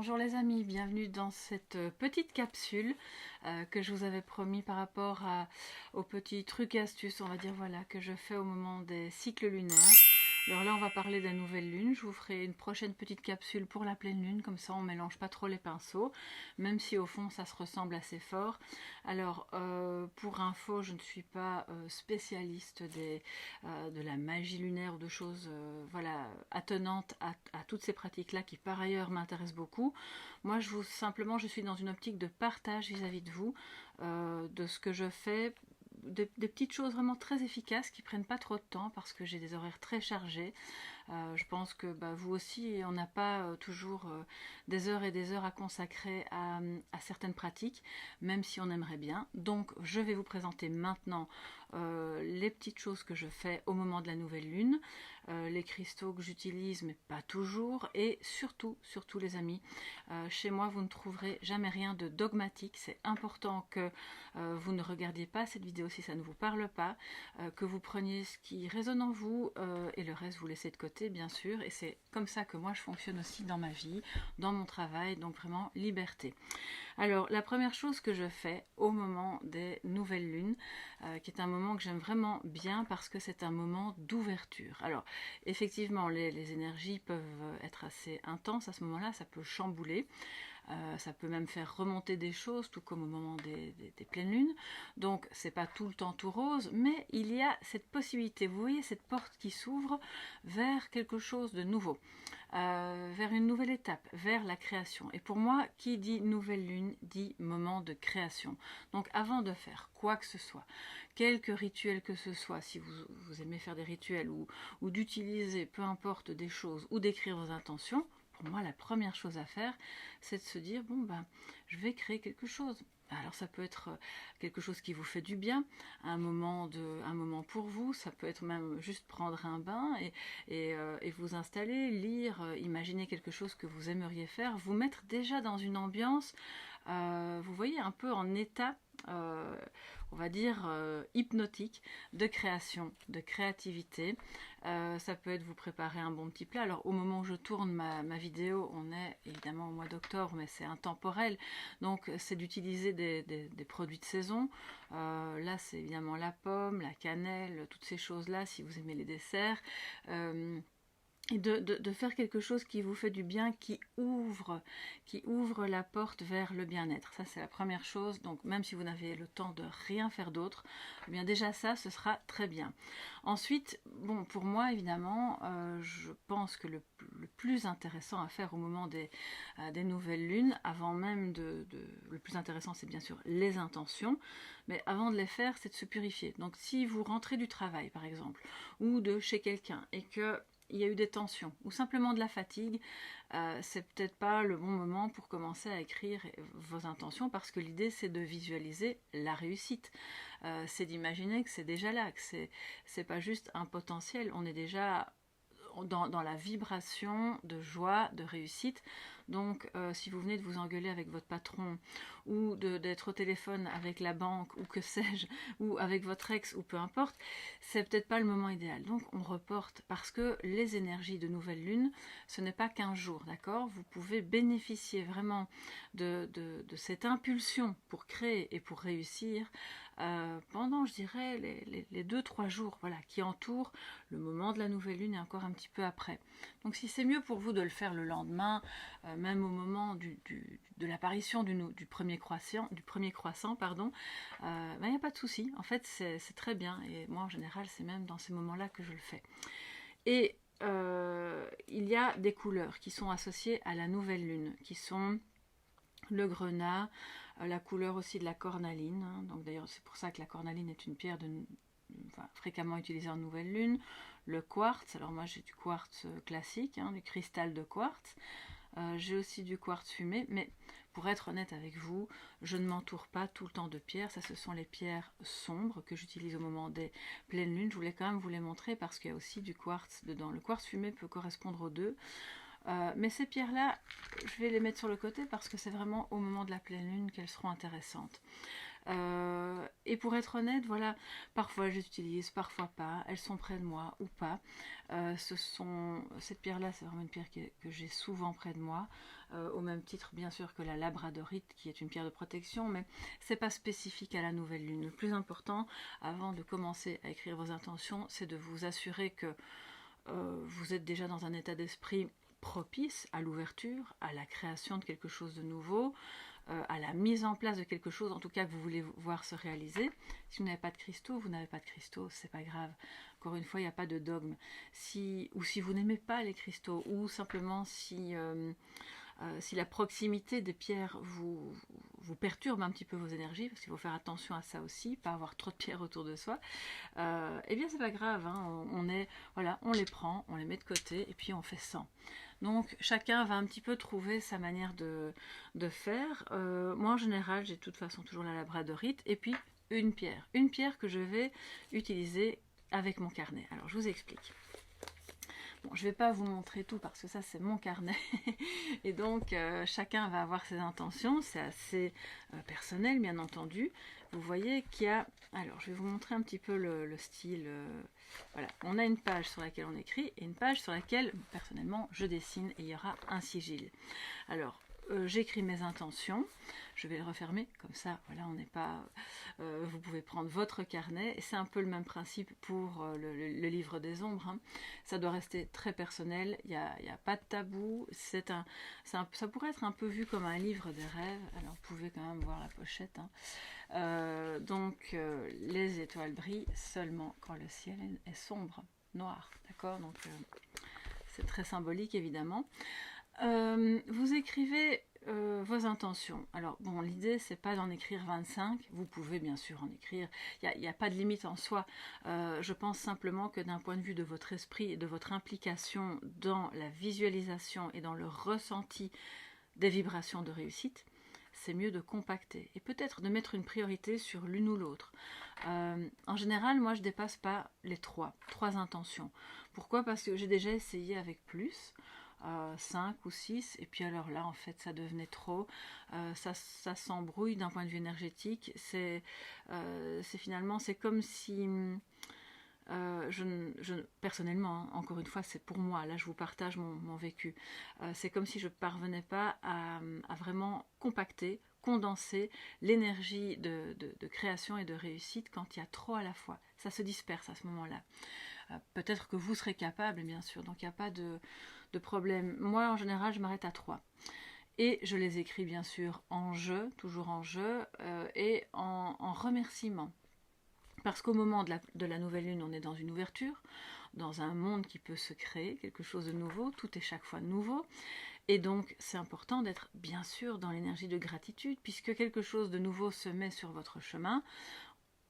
Bonjour les amis, bienvenue dans cette petite capsule que je vous avais promis par rapport aux petits trucs et astuces, on va dire voilà, que je fais au moment des cycles lunaires. Alors là on va parler de la nouvelle lune, je vous ferai une prochaine petite capsule pour la pleine lune, comme ça on mélange pas trop les pinceaux, même si au fond ça se ressemble assez fort. Alors pour info, je ne suis pas spécialiste de la magie lunaire ou de choses voilà, attenantes à toutes ces pratiques-là qui par ailleurs m'intéressent beaucoup. Moi simplement je suis dans une optique de partage vis-à-vis de vous, de ce que je fais, des petites choses vraiment très efficaces qui prennent pas trop de temps parce que j'ai des horaires très chargés. Je pense que vous aussi, on n'a pas toujours des heures et des heures à consacrer à certaines pratiques, même si on aimerait bien. Donc je vais vous présenter maintenant les petites choses que je fais au moment de la nouvelle lune, les cristaux que j'utilise, mais pas toujours, et surtout les amis, chez moi vous ne trouverez jamais rien de dogmatique. C'est important que vous ne regardiez pas cette vidéo si ça ne vous parle pas, que vous preniez ce qui résonne en vous et le reste vous laissez de côté bien sûr, et c'est comme ça que moi je fonctionne aussi dans ma vie, dans mon travail, donc vraiment liberté. Alors la première chose que je fais au moment des nouvelles lunes, qui est un moment que j'aime vraiment bien parce que c'est un moment d'ouverture. Alors effectivement les énergies peuvent être assez intenses à ce moment-là, ça peut chambouler. Ça peut même faire remonter des choses, tout comme au moment des pleines lunes. Donc c'est pas tout le temps tout rose, mais il y a cette possibilité, vous voyez cette porte qui s'ouvre vers quelque chose de nouveau, vers une nouvelle étape, vers la création. Et pour moi, qui dit nouvelle lune dit moment de création. Donc avant de faire quoi que ce soit, quelque rituel que ce soit, si vous aimez faire des rituels ou d'utiliser, peu importe, des choses ou d'écrire vos intentions, pour moi, la première chose à faire, c'est de se dire, je vais créer quelque chose. Alors ça peut être quelque chose qui vous fait du bien, un moment pour vous, ça peut être même juste prendre un bain et vous installer, lire, imaginer quelque chose que vous aimeriez faire, vous mettre déjà dans une ambiance, vous voyez, un peu en état, on va dire, hypnotique, de création, de créativité. Ça peut être vous préparer un bon petit plat. Alors au moment où je tourne ma vidéo, on est évidemment au mois d'octobre, mais c'est intemporel, donc c'est d'utiliser des produits de saison. Là c'est évidemment la pomme, la cannelle, toutes ces choses là si vous aimez les desserts. Et de faire quelque chose qui vous fait du bien, qui ouvre la porte vers le bien-être. Ça, c'est la première chose. Donc, même si vous n'avez le temps de rien faire d'autre, eh bien déjà ça, ce sera très bien. Ensuite, bon, pour moi, évidemment, je pense que le plus intéressant à faire au moment des nouvelles lunes, avant même le plus intéressant, c'est bien sûr les intentions, mais avant de les faire, c'est de se purifier. Donc, si vous rentrez du travail, par exemple, ou de chez quelqu'un, et que il y a eu des tensions ou simplement de la fatigue, c'est peut-être pas le bon moment pour commencer à écrire vos intentions, parce que l'idée c'est de visualiser la réussite, c'est d'imaginer que c'est déjà là, que c'est pas juste un potentiel, on est déjà dans la vibration de joie, de réussite. Donc si vous venez de vous engueuler avec votre patron ou d'être au téléphone avec la banque ou que sais-je, ou avec votre ex ou peu importe, c'est peut-être pas le moment idéal. Donc on reporte, parce que les énergies de nouvelle lune, ce n'est pas qu'un jour, d'accord? Vous pouvez bénéficier vraiment de cette impulsion pour créer et pour réussir pendant, je dirais, les 2-3 jours, voilà, qui entourent le moment de la nouvelle lune et encore un petit peu après. Donc si c'est mieux pour vous de le faire le lendemain, même au moment de l'apparition du premier croissant, pardon, il n'y a pas de souci. En fait, c'est très bien. Et moi, en général, c'est même dans ces moments-là que je le fais. Et il y a des couleurs qui sont associées à la nouvelle lune, qui sont le grenat, la couleur aussi de la cornaline. Donc d'ailleurs, c'est pour ça que la cornaline est une pierre fréquemment utilisée en nouvelle lune. Le quartz, alors moi j'ai du quartz classique, du cristal de quartz. J'ai aussi du quartz fumé, mais pour être honnête avec vous, je ne m'entoure pas tout le temps de pierres. Ça, ce sont les pierres sombres que j'utilise au moment des pleines lunes. Je voulais quand même vous les montrer parce qu'il y a aussi du quartz dedans. Le quartz fumé peut correspondre aux deux. Mais ces pierres-là, je vais les mettre sur le côté parce que c'est vraiment au moment de la pleine lune qu'elles seront intéressantes. Et pour être honnête, voilà, parfois j'utilise, parfois pas, elles sont près de moi ou pas. Cette pierre-là, c'est vraiment une pierre que j'ai souvent près de moi, au même titre bien sûr que la labradorite, qui est une pierre de protection, mais c'est pas spécifique à la nouvelle lune. Le plus important, avant de commencer à écrire vos intentions, c'est de vous assurer que vous êtes déjà dans un état d'esprit propice à l'ouverture, à la création de quelque chose de nouveau, à la mise en place de quelque chose, en tout cas que vous voulez voir se réaliser. Si vous n'avez pas de cristaux, vous n'avez pas de cristaux, c'est pas grave. Encore une fois, il n'y a pas de dogme. Ou si vous n'aimez pas les cristaux, ou simplement si la proximité des pierres vous perturbe un petit peu vos énergies, parce qu'il faut faire attention à ça aussi, pas avoir trop de pierres autour de soi, eh bien c'est pas grave, hein, on les prend, on les met de côté, et puis on fait sans. Donc chacun va un petit peu trouver sa manière de faire. Moi en général, j'ai de toute façon toujours la labradorite, et puis une pierre que je vais utiliser avec mon carnet. Alors je vous explique. Bon, je ne vais pas vous montrer tout parce que ça c'est mon carnet et donc chacun va avoir ses intentions, c'est assez personnel bien entendu. Vous voyez qu'il y a, alors je vais vous montrer un petit peu le style, voilà, on a une page sur laquelle on écrit et une page sur laquelle personnellement je dessine et il y aura un sigil. Alors j'écris mes intentions, je vais le refermer comme ça, voilà, on n'est pas, vous pouvez prendre votre carnet et c'est un peu le même principe pour le livre des ombres, hein. Ça doit rester très personnel, il n'y a pas de tabou, ça pourrait être un peu vu comme un livre des rêves, alors vous pouvez quand même voir la pochette, hein. Donc les étoiles brillent seulement quand le ciel est sombre, noir, d'accord, donc c'est très symbolique évidemment. Vous écrivez vos intentions. Alors bon, l'idée c'est pas d'en écrire 25, vous pouvez bien sûr en écrire, il n'y a pas de limite en soi. Je pense simplement que d'un point de vue de votre esprit et de votre implication dans la visualisation et dans le ressenti des vibrations de réussite, c'est mieux de compacter et peut-être de mettre une priorité sur l'une ou l'autre. En général, moi je dépasse pas les trois intentions. Pourquoi? Parce que j'ai déjà essayé avec plus. 5 ou 6 et puis alors là en fait ça devenait trop, ça s'embrouille d'un point de vue énergétique, finalement c'est comme si personnellement, hein, encore une fois c'est pour moi, là je vous partage mon vécu, c'est comme si je ne parvenais pas à vraiment compacter, condenser l'énergie de création et de réussite quand il y a trop à la fois, ça se disperse à ce moment-là. Peut-être que vous serez capable bien sûr, donc il n'y a pas de problème. Moi en général je m'arrête à 3 et je les écris bien sûr en jeu, toujours en jeu, et en remerciement, parce qu'au moment de la nouvelle lune on est dans une ouverture, dans un monde qui peut se créer, quelque chose de nouveau, tout est chaque fois nouveau, et donc c'est important d'être bien sûr dans l'énergie de gratitude, puisque quelque chose de nouveau se met sur votre chemin,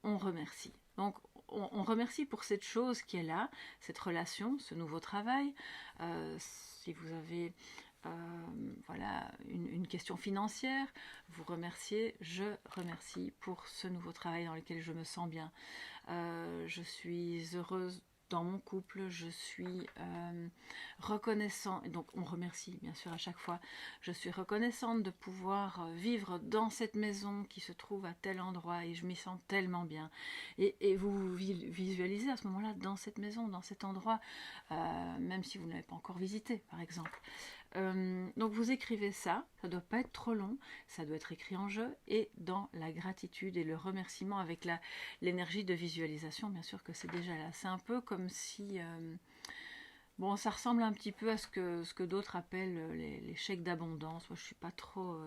on remercie. Donc on remercie pour cette chose qui est là, cette relation, ce nouveau travail. Si vous avez voilà, une question financière, vous remerciez, je remercie pour ce nouveau travail dans lequel je me sens bien. Je suis heureuse dans mon couple, je suis reconnaissant, et donc on remercie bien sûr à chaque fois, je suis reconnaissante de pouvoir vivre dans cette maison qui se trouve à tel endroit et je m'y sens tellement bien, et vous visualisez à ce moment là dans cette maison, dans cet endroit, même si vous ne l'avez pas encore visité par exemple. Donc vous écrivez ça, ça ne doit pas être trop long, ça doit être écrit en jeu et dans la gratitude et le remerciement avec l'énergie de visualisation, bien sûr que c'est déjà là. C'est un peu comme si, bon ça ressemble un petit peu à ce que d'autres appellent les chèques d'abondance. Moi je ne suis pas trop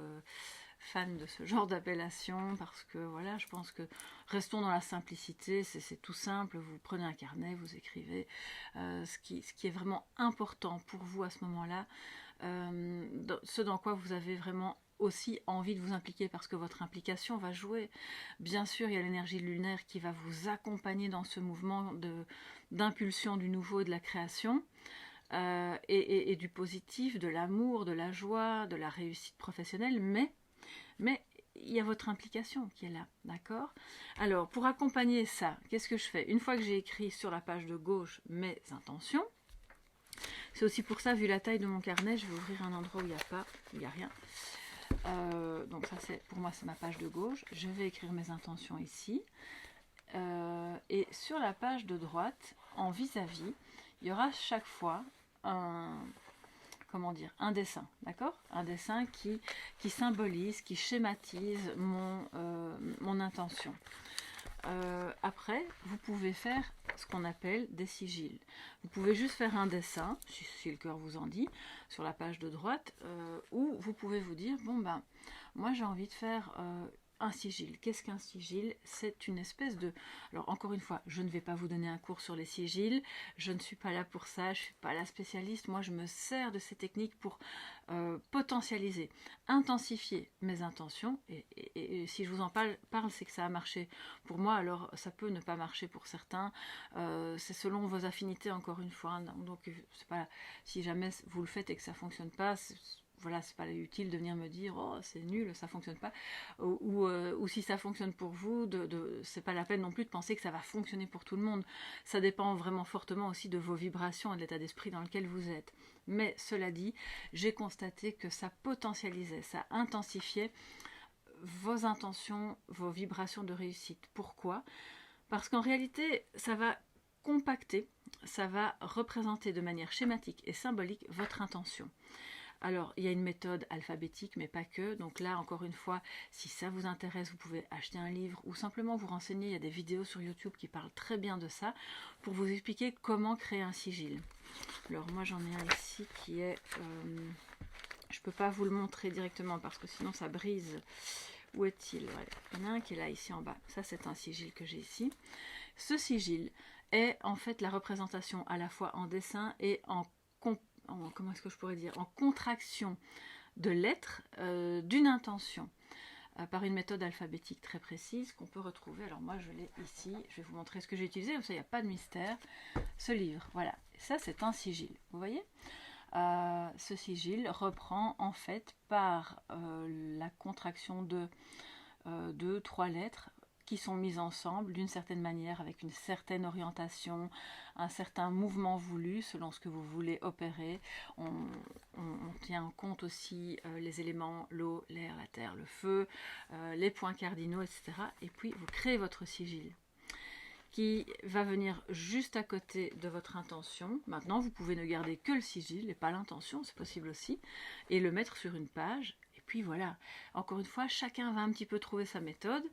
fan de ce genre d'appellation parce que voilà, je pense que restons dans la simplicité, c'est tout simple, vous prenez un carnet, vous écrivez ce qui est vraiment important pour vous à ce moment-là, ce dans quoi vous avez vraiment aussi envie de vous impliquer, parce que votre implication va jouer. Bien sûr, il y a l'énergie lunaire qui va vous accompagner dans ce mouvement d'impulsion du nouveau et de la création, et du positif, de l'amour, de la joie, de la réussite professionnelle, mais il y a votre implication qui est là, d'accord? Alors, pour accompagner ça, qu'est-ce que je fais? Une fois que j'ai écrit sur la page de gauche mes intentions, c'est aussi pour ça, vu la taille de mon carnet, je vais ouvrir un endroit où il n'y a rien. Donc ça, pour moi, c'est ma page de gauche. Je vais écrire mes intentions ici. Et sur la page de droite, en vis-à-vis, il y aura chaque fois un dessin, d'accord? Un dessin qui symbolise, qui schématise mon intention. Après, vous pouvez faire ce qu'on appelle des sigils. Vous pouvez juste faire un dessin, si le cœur vous en dit, sur la page de droite, ou vous pouvez vous dire, bon ben, moi j'ai envie de faire un sigil. Qu'est-ce qu'un sigil? C'est une espèce de... Alors encore une fois, je ne vais pas vous donner un cours sur les sigils, je ne suis pas là pour ça, je ne suis pas la spécialiste, moi je me sers de ces techniques pour potentialiser, intensifier mes intentions, et si je vous en parle, c'est que ça a marché pour moi, alors ça peut ne pas marcher pour certains, c'est selon vos affinités encore une fois, donc c'est pas, si jamais vous le faites et que ça ne fonctionne pas, voilà, c'est pas utile de venir me dire oh c'est nul, ça fonctionne pas, ou si ça fonctionne pour vous, c'est pas la peine non plus de penser que ça va fonctionner pour tout le monde. Ça dépend vraiment fortement aussi de vos vibrations et de l'état d'esprit dans lequel vous êtes. Mais cela dit, j'ai constaté que ça potentialisait, ça intensifiait vos intentions, vos vibrations de réussite. Pourquoi? Parce qu'en réalité, ça va compacter, ça va représenter de manière schématique et symbolique votre intention. Alors, il y a une méthode alphabétique, mais pas que. Donc là, encore une fois, si ça vous intéresse, vous pouvez acheter un livre ou simplement vous renseigner. Il y a des vidéos sur YouTube qui parlent très bien de ça pour vous expliquer comment créer un sigil. Alors moi, j'en ai un ici qui est... je ne peux pas vous le montrer directement parce que sinon ça brise. Où est-il? Voilà. Il y en a un qui est là, ici en bas. Ça, c'est un sigil que j'ai ici. Ce sigil est en fait la représentation à la fois en dessin et comment est-ce que je pourrais dire, en contraction de lettres d'une intention par une méthode alphabétique très précise qu'on peut retrouver. Alors moi je l'ai ici, je vais vous montrer ce que j'ai utilisé, comme ça il n'y a pas de mystère. Ce livre, voilà, ça c'est un sigil, vous voyez. Ce sigil reprend en fait par la contraction de 3 lettres qui sont mises ensemble d'une certaine manière, avec une certaine orientation, un certain mouvement voulu selon ce que vous voulez opérer. On tient en compte aussi les éléments, l'eau, l'air, la terre, le feu, les points cardinaux, etc. Et puis vous créez votre sigil qui va venir juste à côté de votre intention. Maintenant, vous pouvez ne garder que le sigil et pas l'intention, c'est possible aussi, et le mettre sur une page. Puis voilà, encore une fois, chacun va un petit peu trouver sa méthode.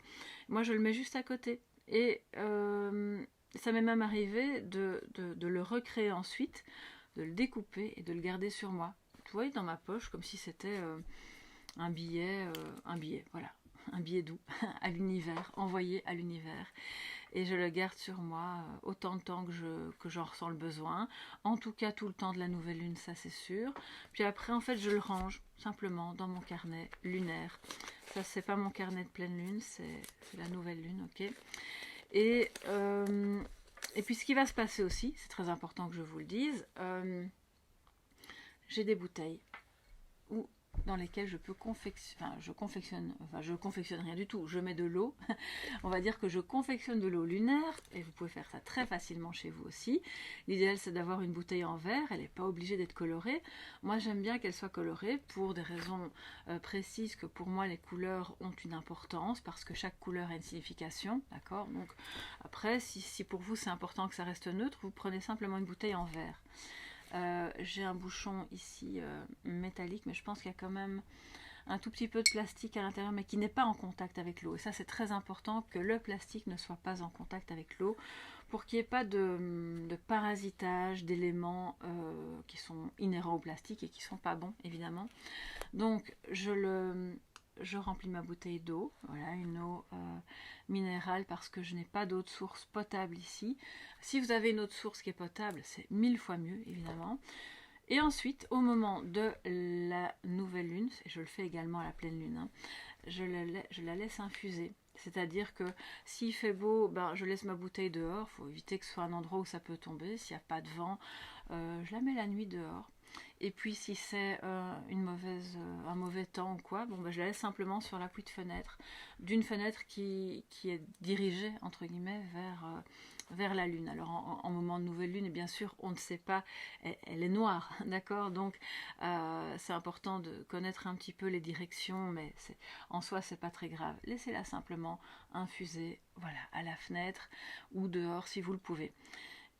Moi, je le mets juste à côté. Et ça m'est même arrivé de le recréer ensuite, de le découper et de le garder sur moi. Vous voyez, dans ma poche, comme si c'était un billet, voilà, un billet doux à l'univers, envoyé à l'univers. Et je le garde sur moi autant de temps que j'en ressens le besoin. En tout cas, tout le temps de la nouvelle lune, ça c'est sûr. Puis après, en fait, je le range simplement dans mon carnet lunaire. Ça, c'est pas mon carnet de pleine lune, c'est la nouvelle lune, ok. Et puis, ce qui va se passer aussi, c'est très important que je vous le dise, j'ai des bouteilles dans lesquelles je peux je confectionne rien du tout, je mets de l'eau, on va dire que je confectionne de l'eau lunaire, et vous pouvez faire ça très facilement chez vous aussi. L'idéal c'est d'avoir une bouteille en verre, elle n'est pas obligée d'être colorée. Moi j'aime bien qu'elle soit colorée pour des raisons précises, que pour moi les couleurs ont une importance, parce que chaque couleur a une signification, d'accord. Donc après, si pour vous c'est important que ça reste neutre, vous prenez simplement une bouteille en verre. J'ai un bouchon ici métallique, mais je pense qu'il y a quand même un tout petit peu de plastique à l'intérieur, mais qui n'est pas en contact avec l'eau. Et ça, c'est très important que le plastique ne soit pas en contact avec l'eau, pour qu'il n'y ait pas de parasitage d'éléments qui sont inhérents au plastique et qui ne sont pas bons, évidemment. Donc, je remplis ma bouteille d'eau, voilà, une eau minérale, parce que je n'ai pas d'autre source potable ici. Si vous avez une autre source qui est potable, c'est 1000 fois mieux, évidemment. Et ensuite, au moment de la nouvelle lune, et je le fais également à la pleine lune, hein, je la laisse infuser. C'est-à-dire que s'il fait beau, ben, je laisse ma bouteille dehors. Il faut éviter que ce soit un endroit où ça peut tomber. S'il n'y a pas de vent, je la mets la nuit dehors. Et puis si c'est un mauvais temps ou quoi, bon, ben, je la laisse simplement sur l'appui de fenêtre, d'une fenêtre qui est dirigée, entre guillemets, vers la lune. Alors en moment de nouvelle lune, et bien sûr, on ne sait pas, elle est noire, d'accord? Donc c'est important de connaître un petit peu les directions, mais en soi, c'est pas très grave. Laissez-la simplement infuser, voilà, à la fenêtre ou dehors si vous le pouvez.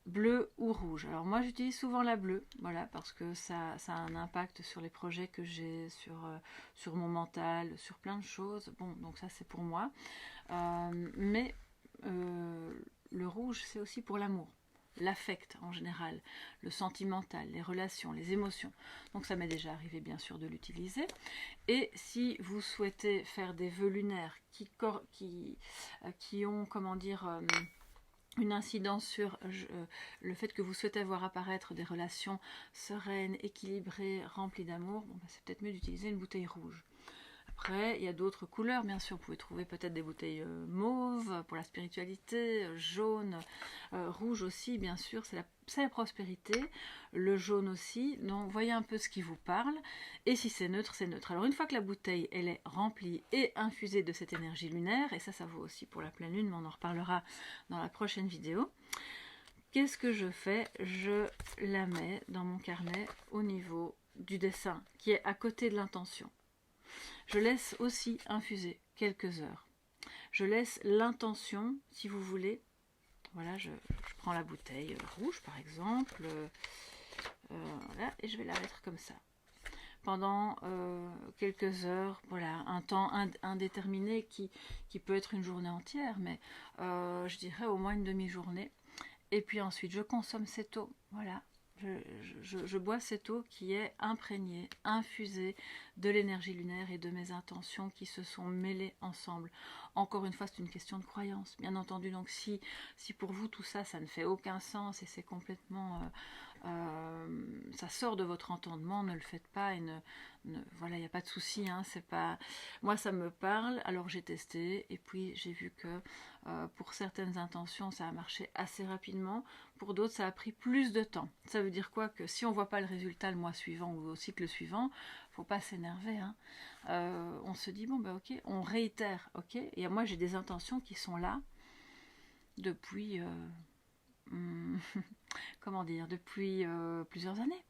Bleu ou rouge. Alors moi j'utilise souvent la bleue, voilà, parce que ça a un impact sur les projets que j'ai, sur mon mental, sur plein de choses. Bon, donc ça c'est pour moi. Mais le rouge c'est aussi pour l'amour, l'affect en général, le sentimental, les relations, les émotions. Donc ça m'est déjà arrivé bien sûr de l'utiliser. Et si vous souhaitez faire des vœux lunaires qui ont, comment dire, une incidence sur le fait que vous souhaitez voir apparaître des relations sereines, équilibrées, remplies d'amour, bon, ben, c'est peut-être mieux d'utiliser une bouteille rouge. Après, il y a d'autres couleurs, bien sûr. Vous pouvez trouver peut-être des bouteilles mauves pour la spiritualité, jaune, rouge aussi, bien sûr, c'est la prospérité. Le jaune aussi. Donc, voyez un peu ce qui vous parle. Et si c'est neutre, c'est neutre. Alors, une fois que la bouteille, elle est remplie et infusée de cette énergie lunaire, et ça vaut aussi pour la pleine lune, mais on en reparlera dans la prochaine vidéo. Qu'est-ce que je fais? Je la mets dans mon carnet au niveau du dessin, qui est à côté de l'intention. Je laisse aussi infuser quelques heures. Je laisse l'intention, si vous voulez. Voilà, je prends la bouteille rouge par exemple. Voilà, et je vais la mettre comme ça. Pendant quelques heures, voilà, un temps indéterminé qui peut être une journée entière, mais je dirais au moins une demi-journée. Et puis ensuite, je consomme cette eau. Voilà. Je bois cette eau qui est imprégnée, infusée de l'énergie lunaire et de mes intentions qui se sont mêlées ensemble. Encore une fois, c'est une question de croyance, bien entendu. Donc si pour vous tout ça, ça ne fait aucun sens et c'est complètement... ça sort de votre entendement, ne le faites pas et voilà, il n'y a pas de souci, hein, c'est pas... Moi, ça me parle, alors j'ai testé et puis j'ai vu que pour certaines intentions, ça a marché assez rapidement. Pour d'autres, ça a pris plus de temps. Ça veut dire quoi? Que si on ne voit pas le résultat le mois suivant ou au cycle suivant, faut pas s'énerver. Hein. On se dit, bon, ben ok, on réitère, ok. Et moi, j'ai des intentions qui sont là depuis, comment dire, depuis plusieurs années.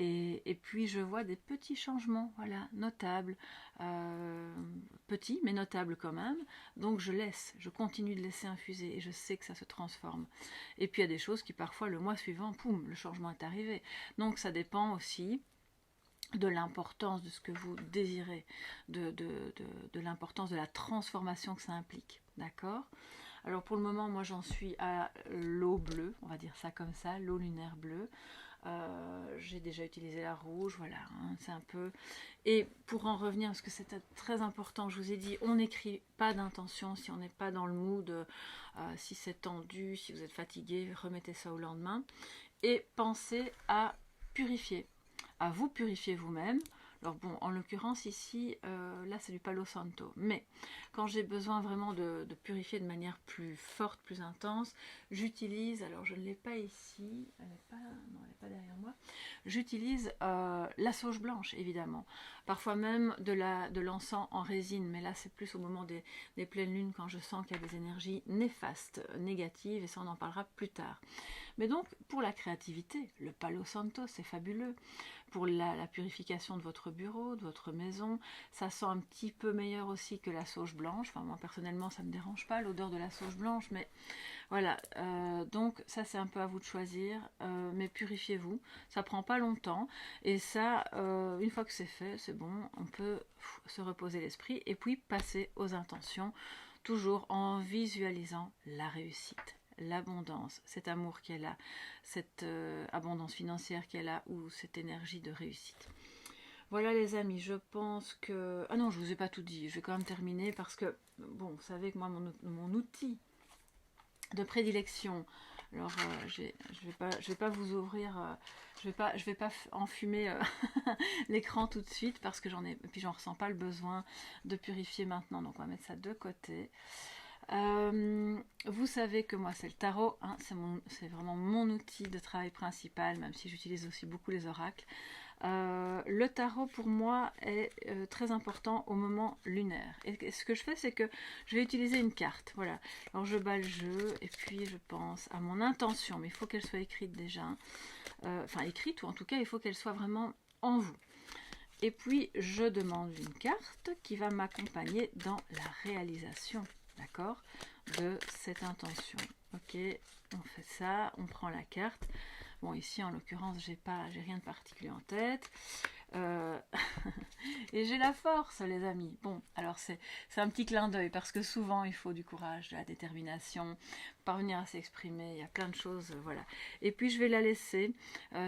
Et puis je vois des petits changements, voilà, notables, petits mais notables quand même. Donc je continue de laisser infuser et je sais que ça se transforme. Et puis il y a des choses qui parfois le mois suivant, poum, le changement est arrivé. Donc ça dépend aussi de l'importance de ce que vous désirez, de l'importance de la transformation que ça implique, d'accord? Alors pour le moment, moi j'en suis à l'eau bleue, on va dire ça comme ça, l'eau lunaire bleue. J'ai déjà utilisé la rouge, voilà, hein, c'est un peu... Et pour en revenir, parce que c'est très important, je vous ai dit, on n'écrit pas d'intention si on n'est pas dans le mood, si c'est tendu, si vous êtes fatigué, remettez ça au lendemain. Et pensez à purifier, à vous purifier vous-même. Alors bon, en l'occurrence ici, là c'est du Palo Santo. Mais quand j'ai besoin vraiment de purifier de manière plus forte, plus intense, j'utilise, alors je ne l'ai pas ici, elle n'est pas derrière moi, j'utilise la sauge blanche évidemment. Parfois même de l'encens en résine, mais là c'est plus au moment des pleines lunes quand je sens qu'il y a des énergies néfastes, négatives, et ça on en parlera plus tard. Mais donc pour la créativité, le Palo Santo c'est fabuleux. Pour la purification de votre bureau, de votre maison, ça sent un petit peu meilleur aussi que la sauge blanche. Enfin moi personnellement ça ne me dérange pas l'odeur de la sauge blanche, mais voilà, donc ça c'est un peu à vous de choisir, mais purifiez-vous, ça prend pas longtemps, et ça, une fois que c'est fait, c'est bon, on peut se reposer l'esprit, et puis passer aux intentions, toujours en visualisant la réussite, l'abondance, cet amour qui est là, cette abondance financière qui est là, ou cette énergie de réussite. Voilà les amis, je pense que... Ah non, je vous ai pas tout dit, je vais quand même terminer parce que, bon, vous savez que moi, mon outil de prédilection, alors je vais pas vous ouvrir, je vais pas enfumer l'écran tout de suite parce que j'en ressens pas le besoin de purifier maintenant, donc on va mettre ça de côté. Vous savez que moi c'est le tarot, hein, c'est vraiment mon outil de travail principal, même si j'utilise aussi beaucoup les oracles. Le tarot pour moi est très important au moment lunaire. Et ce que je fais, c'est que je vais utiliser une carte. Voilà. Alors je bats le jeu et puis je pense à mon intention, mais il faut qu'elle soit écrite déjà. Enfin écrite, ou en tout cas il faut qu'elle soit vraiment en vous. Et puis je demande une carte qui va m'accompagner dans la réalisation, d'accord, de cette intention. Ok, on fait ça, on prend la carte. Bon, ici en l'occurrence, j'ai rien de particulier en tête. Et j'ai la force, les amis. Bon, alors c'est un petit clin d'œil parce que souvent il faut du courage, de la détermination, parvenir à s'exprimer. Il y a plein de choses, voilà. Et puis je vais la laisser.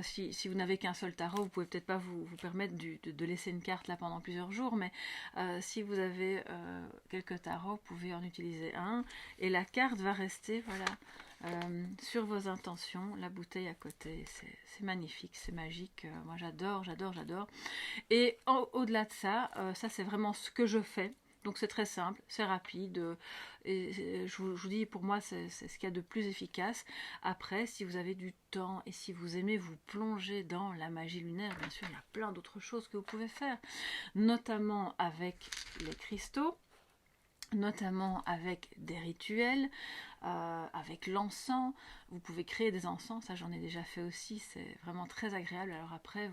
Si vous n'avez qu'un seul tarot, vous pouvez peut-être pas vous permettre de laisser une carte là pendant plusieurs jours, mais si vous avez quelques tarots, vous pouvez en utiliser un. Et la carte va rester, voilà. Sur vos intentions, la bouteille à côté, c'est magnifique, c'est magique, moi j'adore. Et au-delà de ça, ça c'est vraiment ce que je fais, donc c'est très simple, c'est rapide, et je vous dis, pour moi c'est ce qu'il y a de plus efficace. Après, si vous avez du temps et si vous aimez vous plonger dans la magie lunaire, bien sûr il y a plein d'autres choses que vous pouvez faire, notamment avec les cristaux, notamment avec des rituels, avec l'encens. Vous pouvez créer des encens, ça j'en ai déjà fait aussi, c'est vraiment très agréable. Alors après,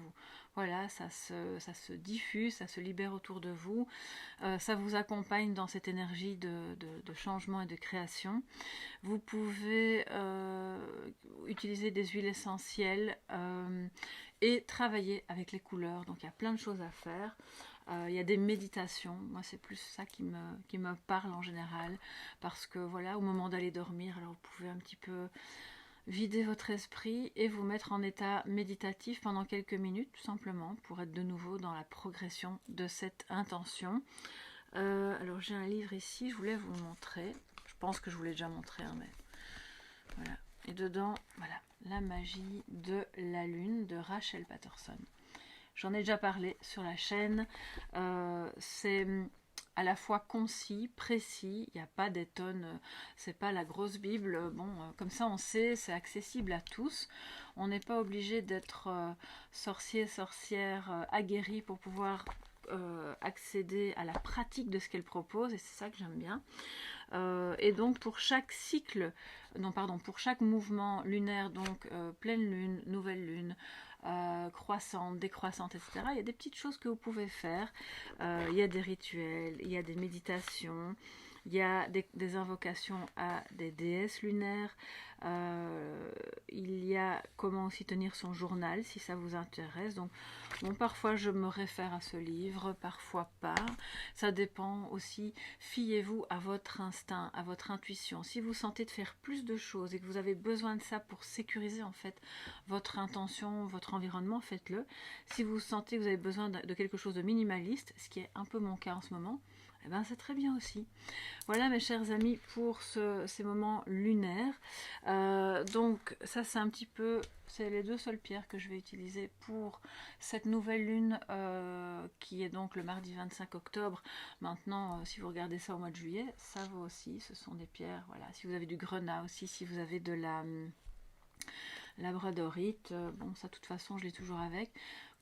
voilà, ça se diffuse, ça se libère autour de vous, ça vous accompagne dans cette énergie de changement et de création. Vous pouvez utiliser des huiles essentielles et travailler avec les couleurs, donc il y a plein de choses à faire. Il y a des méditations, moi c'est plus ça qui me parle en général, parce que voilà, au moment d'aller dormir, alors vous pouvez un petit peu vider votre esprit et vous mettre en état méditatif pendant quelques minutes, tout simplement, pour être de nouveau dans la progression de cette intention. Alors j'ai un livre ici, je voulais vous le montrer, je pense que je vous l'ai déjà montré, hein, mais voilà. Et dedans, voilà, la magie de la lune de Rachel Patterson. J'en ai déjà parlé sur la chaîne. C'est à la fois concis, précis. Il n'y a pas des tonnes. C'est pas la grosse Bible. Bon, comme ça, on sait, c'est accessible à tous. On n'est pas obligé d'être sorcier, sorcière, aguerri pour pouvoir accéder à la pratique de ce qu'elle propose. Et c'est ça que j'aime bien. Et donc pour chaque cycle, non pardon, pour chaque mouvement lunaire, donc pleine lune, nouvelle lune, croissante, décroissante, etc. Il y a des petites choses que vous pouvez faire. Il y a des rituels, il y a des méditations, il y a des invocations à des déesses lunaires. Il y a comment aussi tenir son journal si ça vous intéresse. Donc bon, parfois je me réfère à ce livre, parfois pas. Ça dépend aussi. Fiez-vous à votre instinct, à votre intuition. Si vous sentez de faire plus de choses et que vous avez besoin de ça pour sécuriser en fait votre intention, votre environnement, faites-le. Si vous sentez que vous avez besoin de quelque chose de minimaliste, ce qui est un peu mon cas en ce moment, eh ben c'est très bien aussi. Voilà mes chers amis pour ces moments lunaires. Donc ça c'est un petit peu, c'est les deux seules pierres que je vais utiliser pour cette nouvelle lune qui est donc le mardi 25 octobre. Maintenant si vous regardez ça au mois de juillet, ça vaut aussi, ce sont des pierres, voilà. Si vous avez du grenat aussi, si vous avez de la labradorite, bon ça de toute façon je l'ai toujours avec.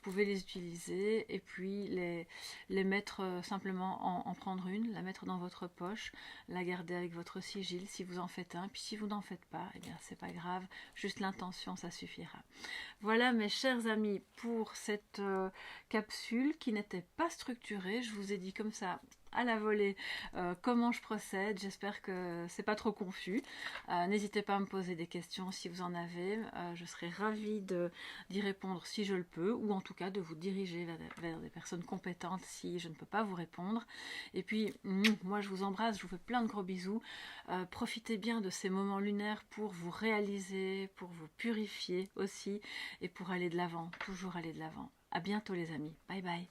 Vous pouvez les utiliser et puis les mettre simplement, en prendre une, la mettre dans votre poche, la garder avec votre sigil si vous en faites un, puis si vous n'en faites pas, eh bien c'est pas grave, juste l'intention ça suffira. Voilà mes chers amis pour cette capsule qui n'était pas structurée, je vous ai dit comme ça à la volée comment je procède. J'espère que c'est pas trop confus. N'hésitez pas à me poser des questions si vous en avez. Je serai ravie d'y répondre si je le peux, ou en tout cas de vous diriger vers des personnes compétentes si je ne peux pas vous répondre. Et puis moi je vous embrasse, je vous fais plein de gros bisous. Profitez bien de ces moments lunaires pour vous réaliser, pour vous purifier aussi et pour aller de l'avant, toujours aller de l'avant. À bientôt les amis, bye bye.